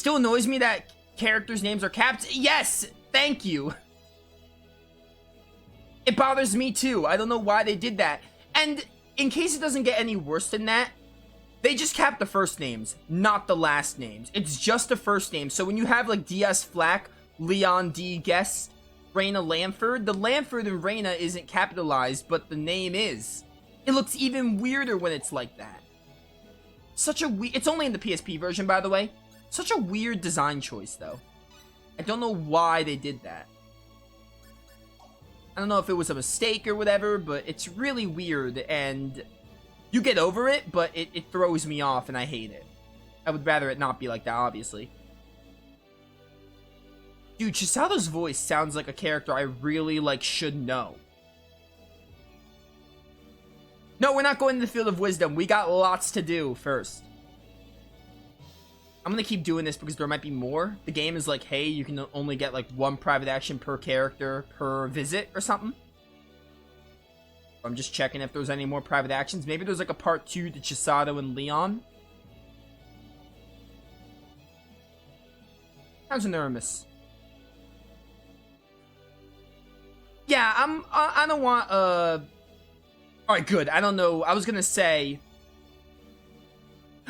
Still annoys me that characters' names are capped. Yes! Thank you! It bothers me too. I don't know why they did that. And in case it doesn't get any worse than that, they just cap the first names, not the last names. It's just the first name. So when you have like DS Flack, Leon D. Guest, Raina Lamford, the Lamford and Raina isn't capitalized, but the name is. It looks even weirder when it's like that. Such a it's only in the PSP version, by the way. Such a weird design choice, though. I don't know why they did that. I don't know if it was a mistake or whatever, but it's really weird, and you get over it, but it throws me off, and I hate it. I would rather it not be like that, obviously. Dude, Chisato's voice sounds like a character I really, like, should know. No, we're not going to the Field of Wisdom. We got lots to do first. I'm gonna keep doing this because there might be more. The game is like, hey, you can only get like one private action per character per visit or something. I'm just checking if there's any more private actions. Maybe there's like a part 2 to Chisato and Leon. Sounds enormous. Yeah, I don't want alright, good. I don't know. I was gonna say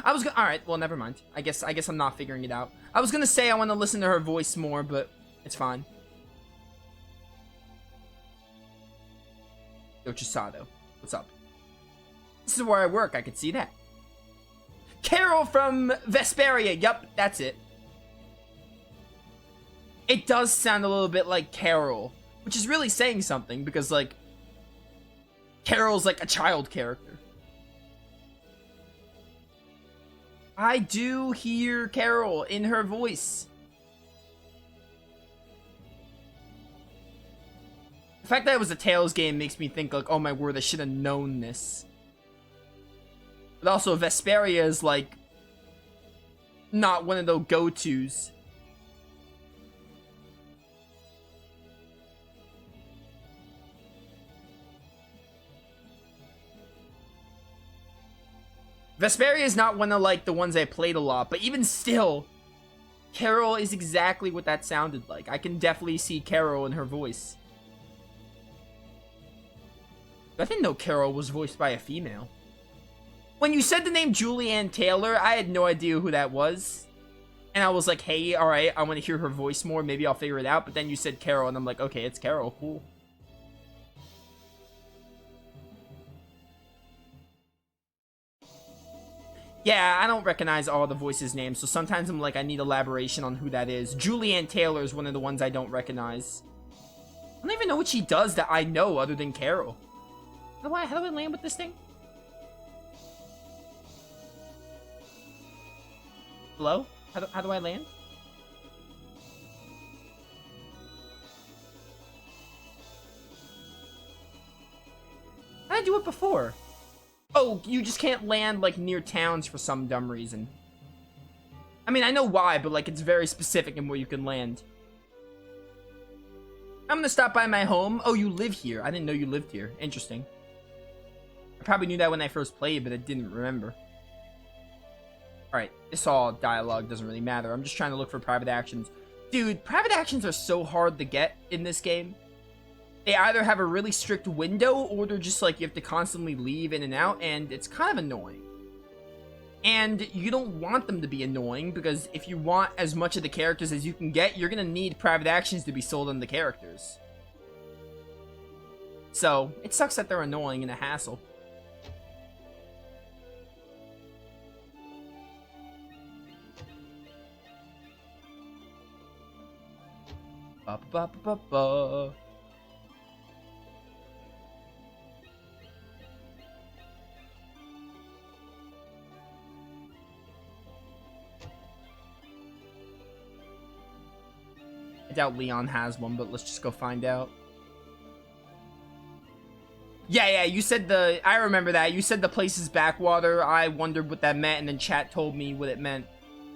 alright, well, never mind. I guess I'm not figuring it out. I was gonna say I want to listen to her voice more, but it's fine. Yo, Chisato, what's up? This is where I work, I could see that. Carol from Vesperia, yup, that's it. It does sound a little bit like Carol, which is really saying something, because, like, Carol's like a child character. I do hear Carol in her voice. The fact that it was a Tales game makes me think, like, oh my word, I should have known this. But also, Vesperia is, like, not one of those go-tos. Vesperia is not one of, like, the ones I played a lot, but even still, Carol is exactly what that sounded like. I can definitely see Carol in her voice. I didn't know Carol was voiced by a female. When you said the name Julianne Taylor, I had no idea who that was. And I was like, hey, alright, I want to hear her voice more, maybe I'll figure it out. But then you said Carol, and I'm like, okay, it's Carol, cool. Yeah, I don't recognize all the voices' names, so sometimes I'm like, I need elaboration on who that is. Julianne Taylor is one of the ones I don't recognize. I don't even know what she does that I know other than Carol. How do I land with this thing? Hello? How do I land? How did I do it before? Oh, you just can't land, like, near towns for some dumb reason. I mean, I know why, but, like, it's very specific in where you can land. I'm gonna stop by my home. Oh, you live here. I didn't know you lived here. Interesting. I probably knew that when I first played, but I didn't remember. Alright, this all dialogue doesn't really matter. I'm just trying to look for private actions. Dude, private actions are so hard to get in this game. They either have a really strict window, or they're just like, you have to constantly leave in and out, and it's kind of annoying. And you don't want them to be annoying, because if you want as much of the characters as you can get, you're gonna need private actions to be sold on the characters. So, it sucks that they're annoying and a hassle. Ba ba ba ba ba. I doubt Leon has one, but let's just go find out. Yeah, you said I remember that. You said the place is backwater. I wondered what that meant, and then chat told me what it meant.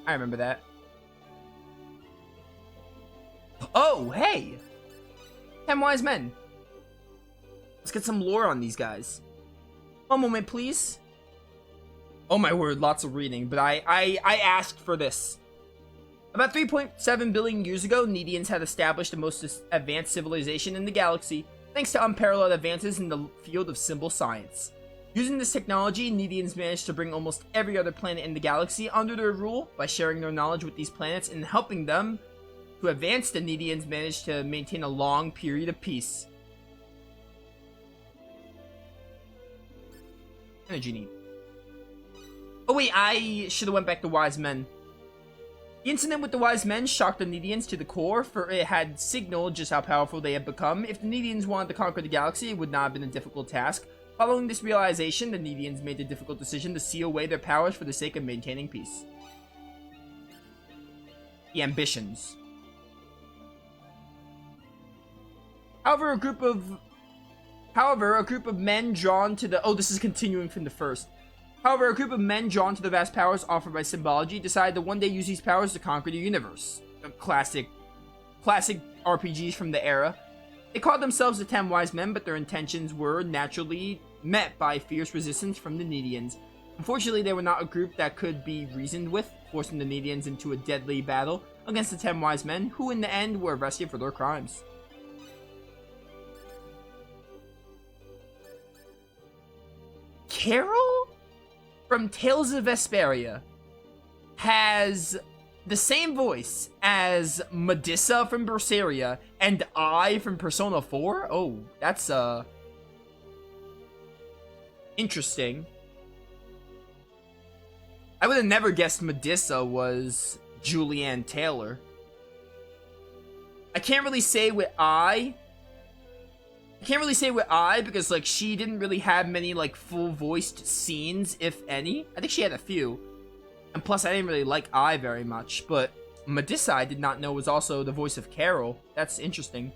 I remember that. Oh, hey! 10 wise men. Let's get some lore on these guys. One moment, please. Oh my word, lots of reading, but I asked for this. About 3.7 billion years ago, Nedians had established the most advanced civilization in the galaxy, thanks to unparalleled advances in the field of symbol science. Using this technology, Nedians managed to bring almost every other planet in the galaxy under their rule. By sharing their knowledge with these planets and helping them to advance, the Nedians managed to maintain a long period of peace. Energy need. Oh wait, I should have went back to Wise Men. The incident with the Wise Men shocked the Nedians to the core, for it had signaled just how powerful they had become. If the Nedians wanted to conquer the galaxy, it would not have been a difficult task. Following this realization, the Nedians made the difficult decision to seal away their powers for the sake of maintaining peace. The ambitions. However, a group of men drawn to the... Oh, this is continuing from the first. However, a group of men drawn to the vast powers offered by symbology decided to one day use these powers to conquer the universe. Classic RPGs from the era. They called themselves the 10 Wise Men, but their intentions were naturally met by fierce resistance from the Nedians. Unfortunately, they were not a group that could be reasoned with, forcing the Nedians into a deadly battle against the 10 Wise Men, who in the end were arrested for their crimes. Carol from Tales of Vesperia has the same voice as Medusa from Berseria and I from Persona 4? Oh, that's, interesting. I would have never guessed Medusa was Julianne Taylor. I can't really say with I because, like, she didn't really have many, like, full-voiced scenes, if any. I think she had a few. And plus, I didn't really like I very much, but Medusa I did not know was also the voice of Carol. That's interesting.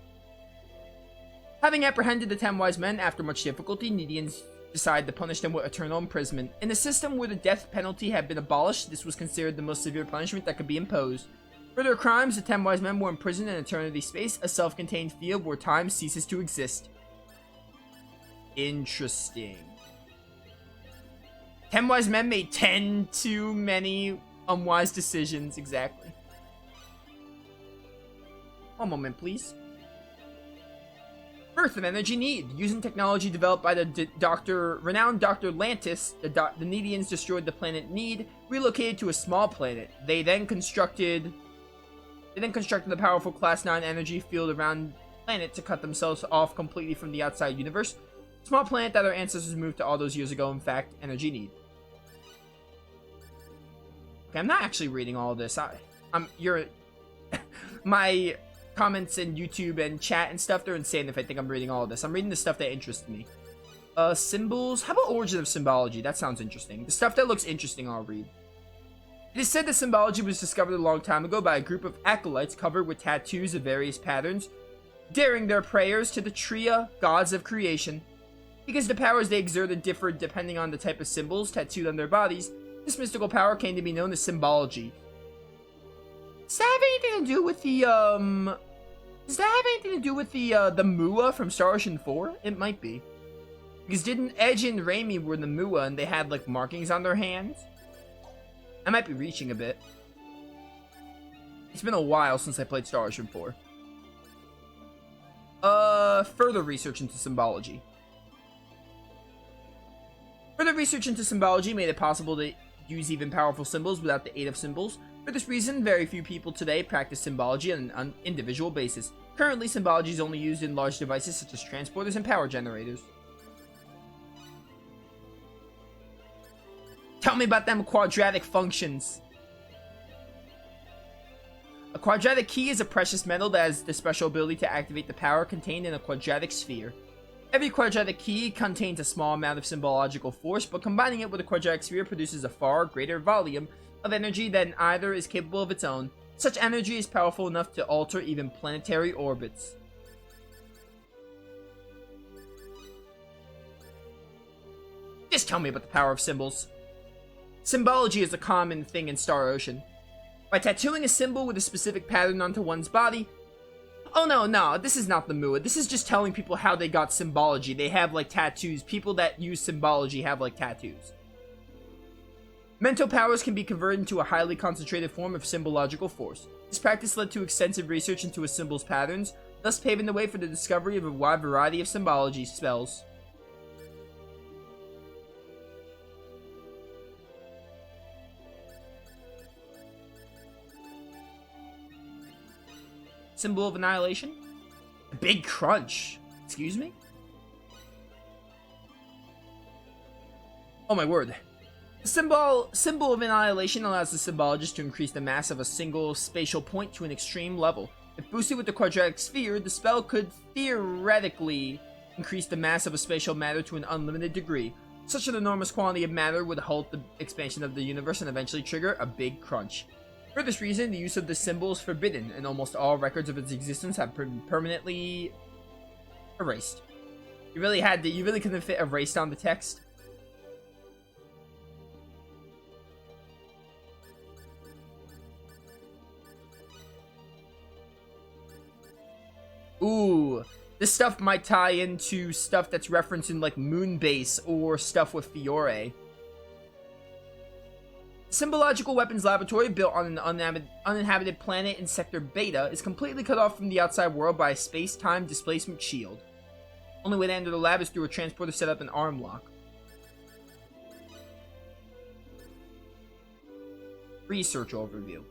Having apprehended the 10 Wise Men after much difficulty, Nedians decided to punish them with eternal imprisonment. In a system where the death penalty had been abolished, this was considered the most severe punishment that could be imposed. For their crimes, the 10 Wise Men were imprisoned in eternity space, a self-contained field where time ceases to exist. Interesting. 10 Wise Men made 10 too many unwise decisions, exactly. One moment, please. Birth of Energy Nede. Using technology developed by the renowned Dr. Lantis, the Nedians destroyed the planet Nede, relocated to a small planet. They then constructed the powerful Class 9 energy field around the planet to cut themselves off completely from the outside universe. Small planet that our ancestors moved to all those years ago, in fact, Energy Nede. Okay, I'm not actually reading all of this. My comments in YouTube and chat and stuff, they're insane if I think I'm reading all of this. I'm reading the stuff that interests me. Symbols. How about origin of symbology? That sounds interesting. The stuff that looks interesting, I'll read. It is said that symbology was discovered a long time ago by a group of acolytes covered with tattoos of various patterns, daring their prayers to the Tria, gods of creation. Because the powers they exerted differed depending on the type of symbols tattooed on their bodies, this mystical power came to be known as symbology. Does that have anything to do with the, the Mua from Star Ocean 4? It might be. Because didn't Edge and Raimi were the Mua and they had, like, markings on their hands? I might be reaching a bit. It's been a while since I played Star Ocean 4. Further research into symbology. Further research into symbology made it possible to use even powerful symbols without the aid of symbols. For this reason, very few people today practice symbology on an individual basis. Currently, symbology is only used in large devices such as transporters and power generators. Tell me about them quadratic functions. A quadratic key is a precious metal that has the special ability to activate the power contained in a quadratic sphere. Every quadratic key contains a small amount of symbological force, but combining it with a quadratic sphere produces a far greater volume of energy than either is capable of its own. Such energy is powerful enough to alter even planetary orbits. Just tell me about the power of symbols. Symbology is a common thing in Star Ocean. By tattooing a symbol with a specific pattern onto one's body... Oh no, this is not the Mua. This is just telling people how they got symbology. They have, like, tattoos. People that use symbology have, like, tattoos. Mental powers can be converted into a highly concentrated form of symbological force. This practice led to extensive research into a symbol's patterns, thus paving the way for the discovery of a wide variety of symbology spells. Symbol of annihilation? A big crunch. Excuse me? Oh my word. The symbol of annihilation allows the symbologist to increase the mass of a single spatial point to an extreme level. If boosted with the quadratic sphere, the spell could theoretically increase the mass of a spatial matter to an unlimited degree. Such an enormous quantity of matter would halt the expansion of the universe and eventually trigger a big crunch. For this reason, the use of this symbol is forbidden, and almost all records of its existence have been permanently erased. You really couldn't fit erased on the text? Ooh, this stuff might tie into stuff that's referenced in like Moonbase or stuff with Fiore. Symbological Weapons Laboratory, built on an uninhabited planet in Sector Beta, is completely cut off from the outside world by a space-time displacement shield. Only way to enter the lab is through a transporter set up an arm lock. Research overview.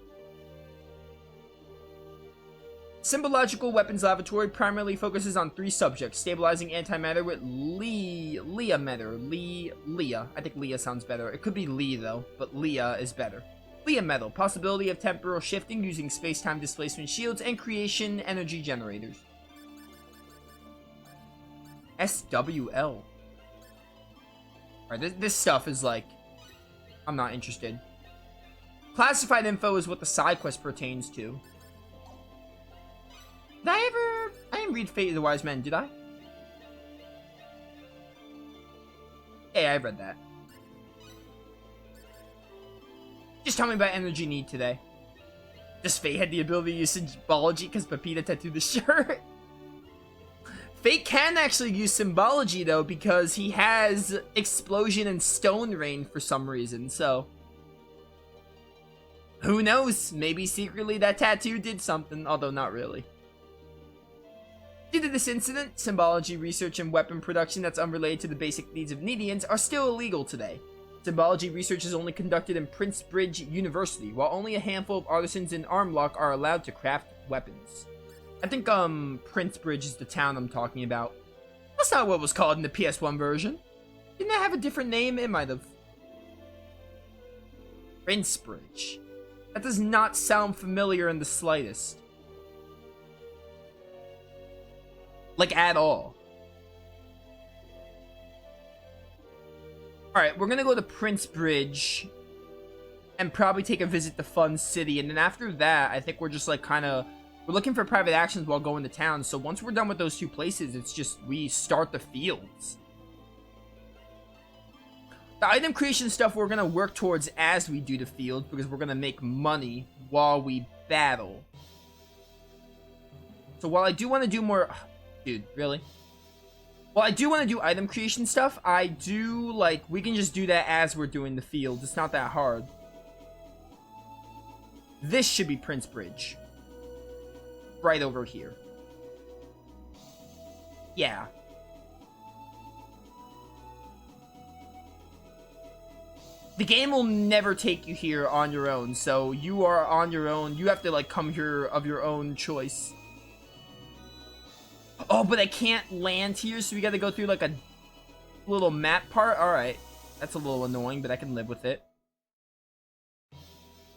Symbological Weapons Laboratory primarily focuses on 3 subjects: stabilizing antimatter with Leah matter. Leah. I think Leah sounds better. It could be Lee though, but Leah is better. Leah metal, possibility of temporal shifting using space-time displacement shields, and creation energy generators. SWL. Alright, this stuff is like, I'm not interested. Classified info is what the side quest pertains to. Did I didn't read Fate of the Wise Men, did I? Hey, I read that. Just tell me about Energy Need today. Does Fate have the ability to use symbology because Pepita tattooed the shirt? Fate can actually use symbology though, because he has Explosion and Stone Rain for some reason, so... who knows? Maybe secretly that tattoo did something, although not really. Due to this incident, symbology research and weapon production that's unrelated to the basic needs of Nedeans are still illegal today. Symbology research is only conducted in Prince Bridge University, while only a handful of artisans in Armlock are allowed to craft weapons. I think, Prince Bridge is the town I'm talking about. That's not what it was called in the PS1 version. Didn't it have a different name? It might have. Prince Bridge. That does not sound familiar in the slightest. Like, at all. Alright, we're gonna go to Prince Bridge and probably take a visit to Fun City. And then after that, I think we're just like we're looking for private actions while going to town. So once we're done with those 2 places, it's just we start the fields. The item creation stuff we're gonna work towards as we do the field, because we're gonna make money while we battle. So while I do want to do more... dude, really? Well, I do want to do item creation stuff. I do, like, we can just do that as we're doing the field. It's not that hard. This should be Prince Bridge. Right over here. Yeah. The game will never take you here on your own, so you are on your own. You have to, like, come here of your own choice. Oh, but I can't land here, so we gotta go through, like, a little map part? Alright. That's a little annoying, but I can live with it.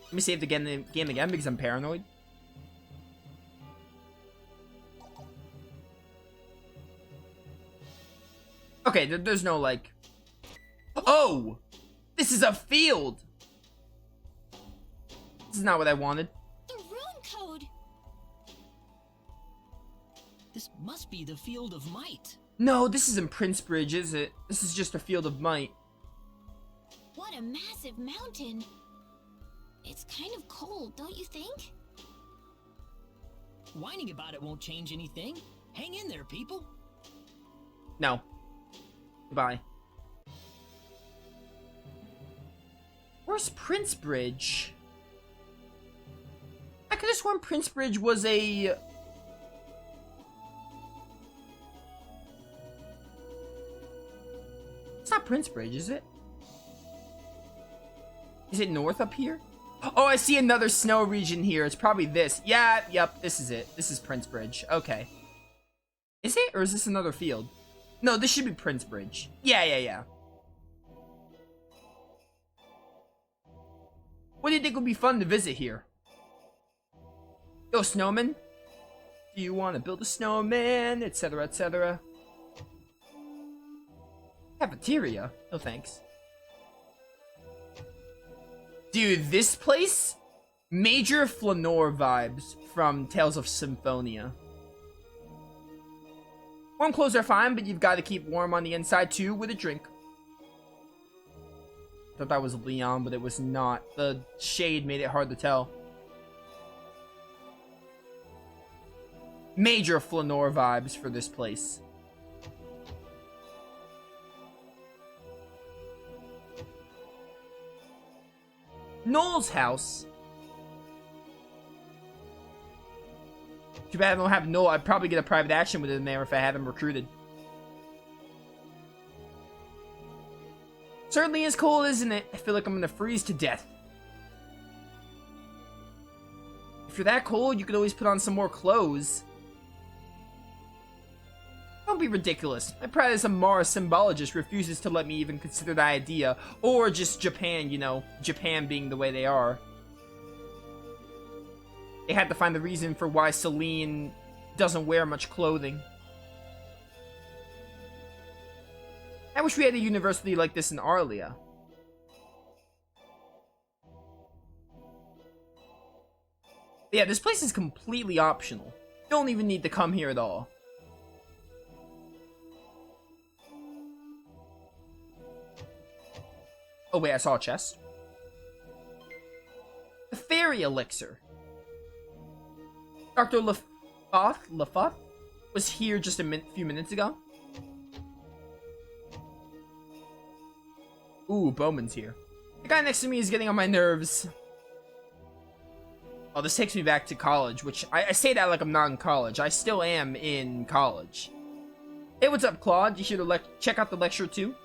Let me save the game again, because I'm paranoid. Okay, there's no, like... oh! This is a field! This is not what I wanted. The rune code! This must be the Field of Might. No, this isn't Prince Bridge, is it? This is just a Field of Might. What a massive mountain. It's kind of cold, don't you think? Whining about it won't change anything. Hang in there, people. No. Goodbye. Where's Prince Bridge? I could have sworn Prince Bridge was a... It's not Prince Bridge, is it? Is it north up here? Oh, I see another snow region here. It's probably this. Yeah, yep, this is it. This is Prince Bridge. Okay. Is it? Or is this another field? No, this should be Prince Bridge. Yeah. What do you think would be fun to visit here? Yo, snowman. Do you want to build a snowman? Etc, etc. Cafeteria? No thanks. Dude, this place? Major Flanor vibes from Tales of Symphonia. Warm clothes are fine, but you've got to keep warm on the inside too with a drink. Thought that was Leon, but it was not. The shade made it hard to tell. Major Flanor vibes for this place. Noel's house. Too bad I don't have Noel. I'd probably get a private action with him there if I had him recruited. Certainly is cold, isn't it? I feel like I'm gonna freeze to death. If you're that cold, you could always put on some more clothes. Don't be ridiculous. My pride as a Mars symbologist refuses to let me even consider the idea. Or just Japan, you know. Japan being the way they are. They had to find the reason for why Celine doesn't wear much clothing. I wish we had a university like this in Arlia. Yeah, this place is completely optional. Don't even need to come here at all. Oh wait, I saw a chest. The fairy elixir. Dr. Lafoth was here just a few minutes ago. Ooh, Bowman's here. The guy next to me is getting on my nerves. Oh, this takes me back to college, which I say that like I'm not in college. I still am in college. Hey, what's up, Claude? You should check out the lecture too.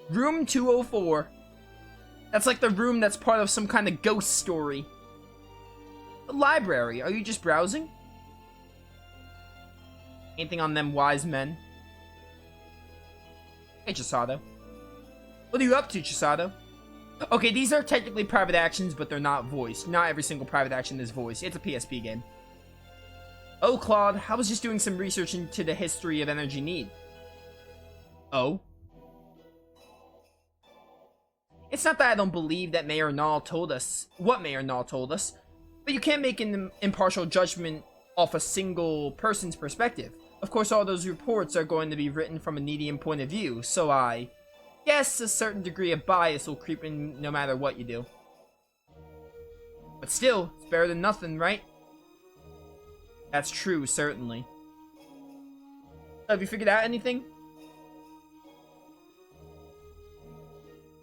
Room 204. That's like the room that's part of some kind of ghost story. The library. Are you just browsing? Anything on them wise men? Hey, Chisato. What are you up to, Chisato? Okay, these are technically private actions, but they're not voiced. Not every single private action is voiced. It's a PSP game. Oh, Claude, I was just doing some research into the history of Energy Nede. Oh? It's not that I don't believe that Mayor Nall told us what Mayor Nall told us, but you can't make an impartial judgment off a single person's perspective. Of course, all those reports are going to be written from a Nedean point of view, so I guess a certain degree of bias will creep in no matter what you do. But still, it's better than nothing, right? That's true, certainly. Have you figured out anything?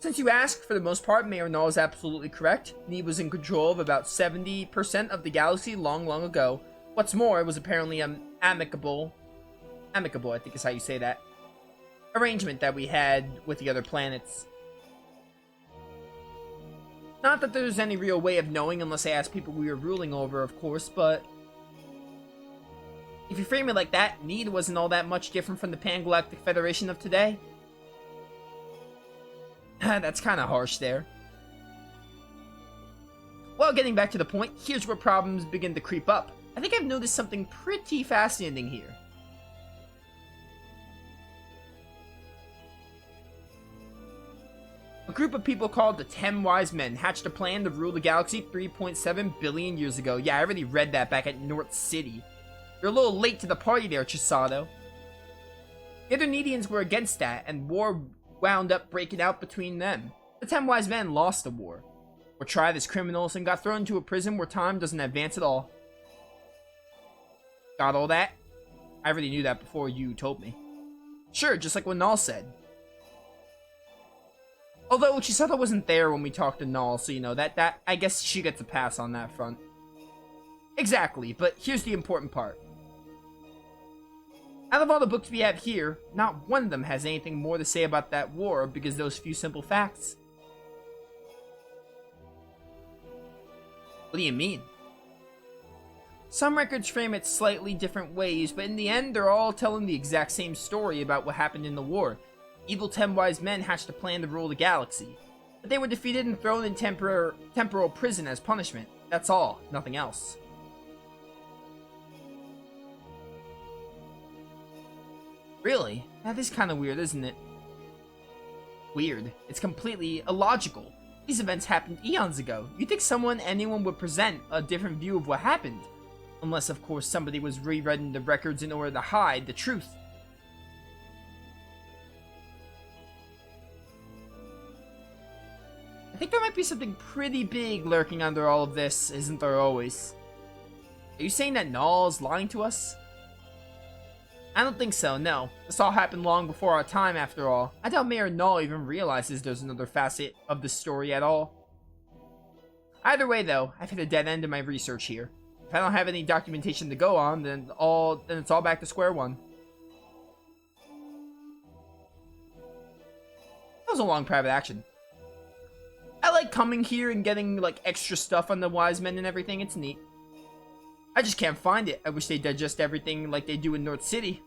Since you ask, for the most part, Mayor Null is absolutely correct. Nede was in control of about 70% of the galaxy long ago. What's more, it was apparently an amicable, I think is how you say that, arrangement that we had with the other planets. Not that there's any real way of knowing unless I ask people we were ruling over, of course, but if you frame it like that, Nede wasn't all that much different from the Pan-Galactic Federation of today. That's kind of harsh there. Well, getting back to the point, here's where problems begin to creep up. I think I've noticed something pretty fascinating here. A group of people called the 10 Wise Men hatched a plan to rule the galaxy 3.7 billion years ago. Yeah, I already read that back at North City. You're a little late to the party there, Chisato. The other Nedians were against that, and war wound up breaking out between them. The 10 wise men lost the war, were tried as criminals, and got thrown into a prison where time doesn't advance at all. Got all that? I already knew that before you told me. Sure, just like what Null said. Although Chisata wasn't there when we talked to Null, so you know, that I guess she gets a pass on that front. Exactly, but here's the important part. Out of all the books we have here, not one of them has anything more to say about that war because of those few simple facts. What do you mean? Some records frame it slightly different ways, but in the end, they're all telling the exact same story about what happened in the war. Evil 10 wise men hatched a plan to rule the galaxy, but they were defeated and thrown in temporal prison as punishment. That's all, nothing else. Really? That is kind of weird, isn't it? Weird. It's completely illogical. These events happened eons ago. You'd think anyone would present a different view of what happened. Unless, of course, somebody was rewriting the records in order to hide the truth. I think there might be something pretty big lurking under all of this, isn't there always? Are you saying that Null's lying to us? I don't think so, no. This all happened long before our time, after all. I doubt Mayor Null even realizes there's another facet of the story at all. Either way, though, I've hit a dead end in my research here. If I don't have any documentation to go on, then it's all back to square one. That was a long private action. I like coming here and getting, like, extra stuff on the wise men and everything. It's neat. I just can't find it. I wish they'd digest everything like they do in North City.